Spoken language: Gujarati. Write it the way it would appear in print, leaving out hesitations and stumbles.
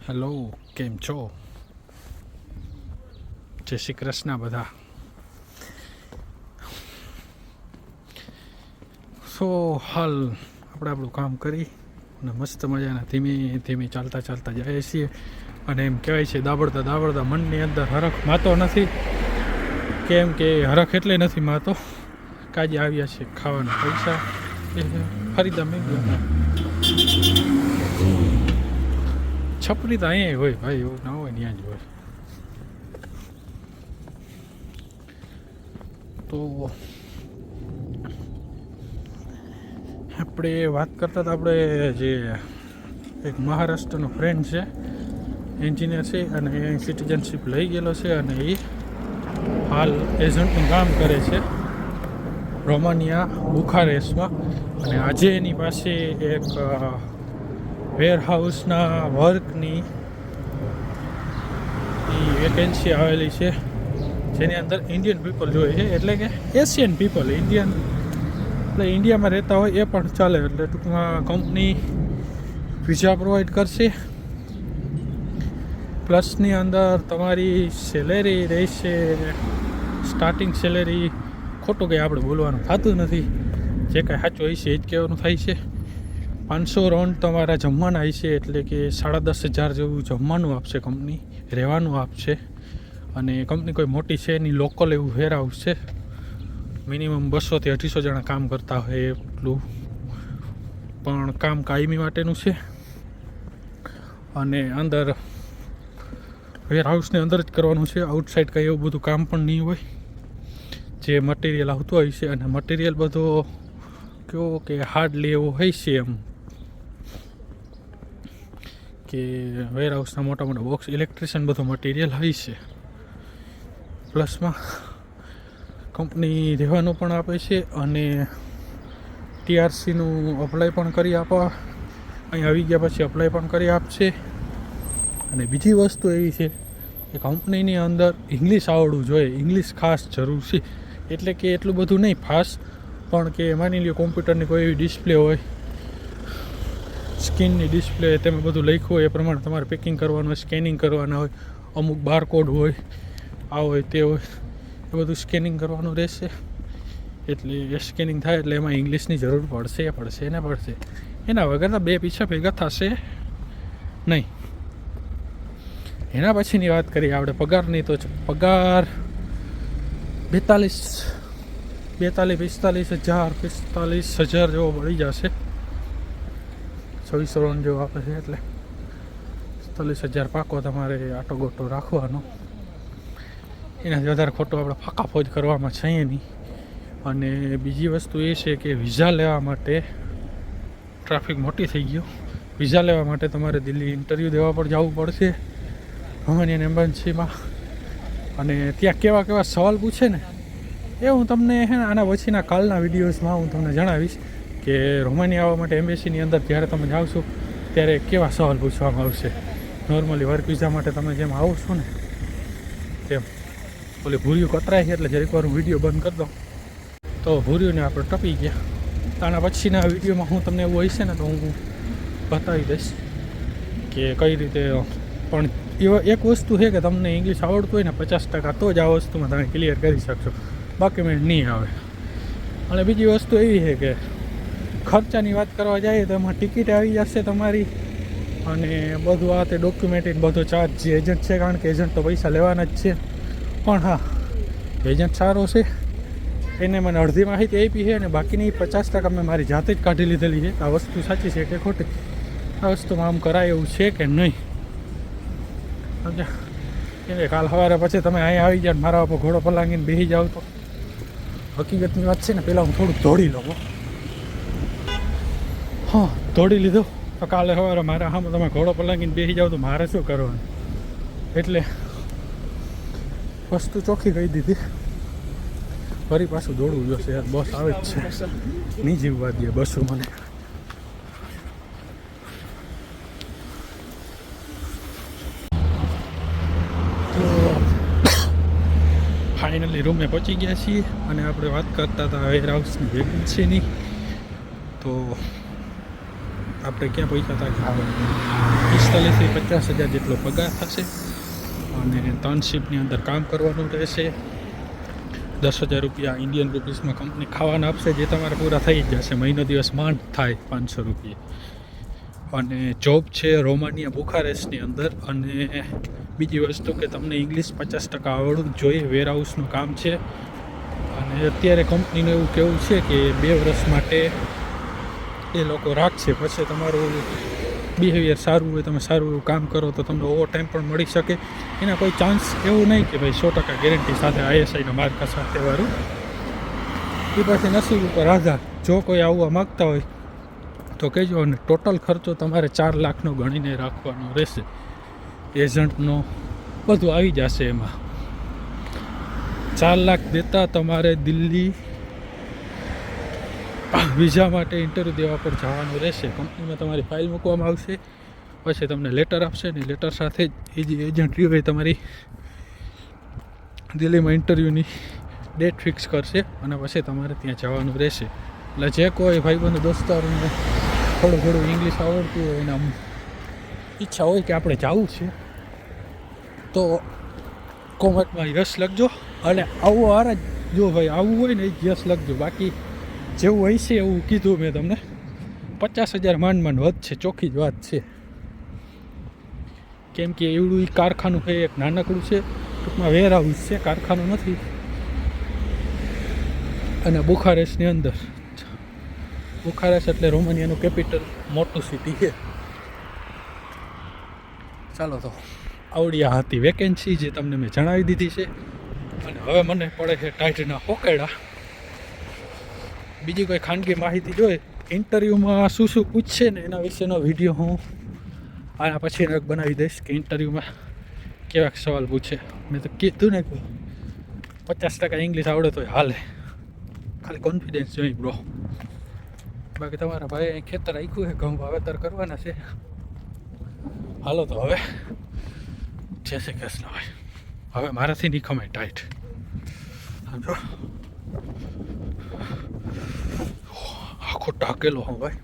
હેલો, કેમ છો? જય શ્રી કૃષ્ણ બધા. સો હાલ આપણે આપણું કામ કરી અને મસ્ત મજાના ધીમે ધીમે ચાલતા ચાલતા જઈએ છીએ. અને એમ કહેવાય છે દાબડતા દાબડતા મનની અંદર હરખ માતો નથી. કેમ કે હરખ એટલે નથી માતો કાજે આવ્યા છે ખાવાના પૈસા એ ફરીદા મેં છપરી તો અહીંયા હોય ભાઈ, એવું ના હોય ત્યાં જ હોય. તો આપણે વાત કરતા હતા, આપણે જે એક મહારાષ્ટ્રનો ફ્રેન્ડ છે, એન્જિનિયર છે, અને એ સિટીઝનશીપ લઈ ગયેલો છે અને એ હાલ એજન્ટનું કામ કરે છે રોમાનિયા બુખારેસ્ટમાં. અને આજે એની પાસે એક વેરહાઉસના વર્કની વેકેન્સી આવેલી છે, જેની અંદર ઇન્ડિયન પીપલ જોઈએ છે, એટલે કે એશિયન પીપલ. ઇન્ડિયન એટલે ઇન્ડિયામાં રહેતા હોય એ પણ ચાલે. એટલે ટૂંકમાં કંપની વિઝા પ્રોવાઈડ કરશે, પ્લસની અંદર તમારી સેલેરી રહેશે સ્ટાર્ટિંગ સેલેરી. ખોટું કંઈ આપણે બોલવાનું થતું નથી, જે કાંઈ સાચું હોય છે એ જ કહેવાનું થાય છે. 500 રાઉન્ડ તમારા જમવાના હશે, એટલે કે 10,500 જેવું જમવાનું આપશે કંપની, રહેવાનું આપશે. અને કંપની કોઈ મોટી છે એની લોકલ એવું વેરહાઉસ છે, મિનિમમ 200 થી 250 જણા કામ કરતા હોય એટલું. પણ કામ કાયમી માટેનું છે અને અંદર વેરહાઉસની અંદર જ કરવાનું છે. આઉટસાઇડ કંઈ એવું બધું કામ પણ નહીં હોય. જે મટીરિયલ આવતું હોય છે, અને મટીરિયલ બધો કેવો કે હાર્ડલી એવો હોય છે, એમ કે વેરહાઉસના મોટા મોટા બોક્સ ઇલેક્ટ્રિશિયન બધો મટીરિયલ હોય છે. પ્લસમાં કંપની રહેવાનું પણ આપે છે અને TRCનું અપ્લાય પણ કરી આપવા, અહીં આવી ગયા પછી અપ્લાય પણ કરી આપશે. અને બીજી વસ્તુ એવી છે કે કંપનીની અંદર ઇંગ્લિશ આવડવું જોઈએ. ઇંગ્લિશ ખાસ જરૂર છે, એટલે કે એટલું બધું નહીં ફાસ્ટ, પણ કે માની લ્યો કોમ્પ્યુટરની કોઈ એવી ડિસ્પ્લે હોય, સ્ક્રીનની ડિસ્પ્લે, તેમાં બધું લખ્યું હોય એ પ્રમાણે તમારે પેકિંગ કરવાનું હોય, સ્કેનિંગ કરવાના હોય, અમુક બારકોડ હોય, આ હોય તે હોય, એ બધું સ્કેનિંગ કરવાનું રહેશે. એટલે એ સ્કેનિંગ થાય એટલે એમાં ઇંગ્લિશની જરૂર પડશે ને પડશે. એના વગર તો બે પીછા ભેગા થશે નહીં. એના પછીની વાત કરીએ આપણે પગારની, તો પગાર 45,000 જેવો મળી જશે. 26 રાઉન્ડ જેવો આપે છે, એટલે 45,000 પાકો તમારે આટો ગોટો રાખવાનો. એનાથી વધારે ખોટો આપણે ફાંકા ફોજ કરવામાં છે નહીં. અને બીજી વસ્તુ એ છે કે વિઝા લેવા માટે ટ્રાફિક મોટી થઈ ગયો. વિઝા લેવા માટે તમારે દિલ્હી ઇન્ટરવ્યૂ દેવા પણ જવું પડશે રોમાનિયન એમ્બેસીમાં. અને ત્યાં કેવા કેવા સવાલ પૂછે ને એ હું તમને આના પછીના કાલના વિડીયોઝમાં હું તમને જણાવીશ કે રોમાનિયા આવવા માટે એમ્બેસીની અંદર જ્યારે તમે જાઓ છો ત્યારે કેવા સવાલ પૂછવામાં આવશે. નોર્મલી વર્ક વિઝા માટે તમે જેમ આવો છો ને તેમ. ઓલી ભૂર્યું કતરાય છે એટલે જરીક વાર હું વિડીયો બંધ કરી દઉં તો ભૂર્યુંને આપણે ટપી ગયા. તો આના પછીના વિડીયોમાં હું તમને એવું હશે ને તો હું બતાવી દઈશ કે કઈ રીતે. પણ એવા એક વસ્તુ છે કે તમને ઇંગ્લિશ આવડતું હોય ને 50% તો જ આ વસ્તુમાં તમે ક્લિયર કરી શકશો, બાકી મેં નહીં આવે. અને બીજી વસ્તુ એવી છે કે ખર્ચાની વાત કરવા જઈએ તો એમાં ટિકિટ આવી જશે તમારી, અને બધું આ તે ડોક્યુમેન્ટેડ બધો ચાર્જ જે એજન્ટ છે, કારણ કે એજન્ટ તો પૈસા લેવાના જ છે. પણ હા, એજન્ટ સારો છે, એને મને અડધી માહિતી આપી છે, અને બાકીની 50% મેં મારી જાતે જ કાઢી લીધેલી છે. આ વસ્તુ સાચી છે કે ખોટી, આ વસ્તુમાં આમ કરાય એવું છે કે નહીં. સમજ્યા? એટલે કાલ સવારે પછી તમે અહીંયા આવી જાઓ મારા ઉપર ઘોડો પલાંગીને બેસી જાઓ તો હકીકતની વાત છે ને, પહેલાં હું થોડુંક દોડી લઉં. હા, દોડી લીધો તો કાલે સવારે મારા સામે તમે ઘોડો પલાંગીને બેસી જાઓ તો મારે શું કરવાનું. એટલે વસ્તુ ચોખ્ખી કહી દીધી. ફરી પાછું દોડવું જોશે યાર, બસ આવે જ છે, નહીં જીવવા દે બસો મને. તો ફાઇનલી રૂમે પહોંચી ગયા છીએ અને આપણે વાત કરતા હતા વેરહાઉસની વેકેન્સીની. તો આપણે ક્યાં પૈસા થાય આવે 45 થી 50,000 જેટલો પગાર થશે અને 3 શિફ્ટની અંદર કામ કરવાનું રહેશે. 10,000 રૂપિયા ઇન્ડિયન રૂપીસમાં કંપની ખાવાના આપશે, જે તમારે પૂરા થઈ જ જશે. મહિનો દિવસ માંડ થાય 500 રૂપિયા. અને જોબ છે રોમાનિયા બુખારેસ્ટની અંદર. અને બીજી વસ્તુ કે તમને ઇંગ્લિશ 50% આવડવું જ જોઈએ. વેરહાઉસનું કામ છે અને અત્યારે કંપનીનું એવું કહેવું છે કે 2 વર્ષ માટે એ લોકો રાખશે. પછી તમારું બિહેવિયર સારું હોય, તમે સારું એવું કામ કરો તો તમને ઓવર ટાઈમ પણ મળી શકે. એના કોઈ ચાન્સ એવું નહીં કે ભાઈ 100% ગેરંટી સાથે ISIના માર્કા સાથે વાળું. એ પછી નસીબ ઉપર આધાર. જો કોઈ આવવા માગતા હોય તો કહેજો. અને ટોટલ ખર્ચો તમારે 4 લાખનો ગણીને રાખવાનો રહેશે. એજન્ટનો બધું આવી જશે એમાં. 4 લાખ દેતા તમારે દિલ્હી વિઝા માટે ઇન્ટરવ્યૂ દેવા પર જવાનું રહેશે. કંપનીમાં તમારી ફાઇલ મૂકવામાં આવશે, પછી તમને લેટર આપશે ને લેટર સાથે જ એ જે એજન્ટ રહ્યું હોય તમારી દિલ્હીમાં ઇન્ટરવ્યૂની ડેટ ફિક્સ કરશે અને પછી તમારે ત્યાં જવાનું રહેશે. એટલે જે કોઈ ભાઈબંધ દોસ્તારોને થોડું ઇંગ્લિશ આવડતું હોય એના ઈચ્છા હોય કે આપણે જવું છે તો કોમેન્ટમાં યસ લખજો. અને આવું હારા જો ભાઈ આવવું હોય ને એ યસ લખજો. બાકી જેવું હોય છે એવું કીધું મેં તમને. 50,000 માંડ વધશે, ચોખ્ખી જ વાત છે. કેમ કે એવડું એ કારખાનું છે, એક નાનકડું છે, ટૂંકમાં વેરહાઉસ છે, કારખાનું નથી. અને બુખારેસ્ટની અંદર, બુખારેસ્ટ એટલે રોમાનિયાનું કેપિટલ, મોટું સિટી છે. ચાલો તો આવડી આ હતી વેકેન્સી જે તમને મેં જણાવી દીધી છે. અને હવે મને પડે છે ટાઈટના હોકેડા. બીજી કોઈ ખાનગી માહિતી જોઈએ, ઇન્ટરવ્યૂમાં શું શું પૂછશે ને એના વિશેનો વિડીયો હું આના પછી એક બનાવી દઈશ કે ઇન્ટરવ્યૂમાં કેવાક સવાલ પૂછે. મેં તો કીધું ને કે 50% ઇંગ્લિશ આવડે તો હાલે, ખાલી કોન્ફિડન્સ જોઈએ બ્રો. બાકી તમારા ભાઈ અહીં ખેતર રાખ્યું છે, ઘઉં વાવેતર કરવાના છે. હાલો તો હવે જય શ્રી કૃષ્ણ ભાઈ. હવે મારાથી નહીં ખમાય ટાઈટ, સમજો. આખો ટાકેલો હું ભાઈ.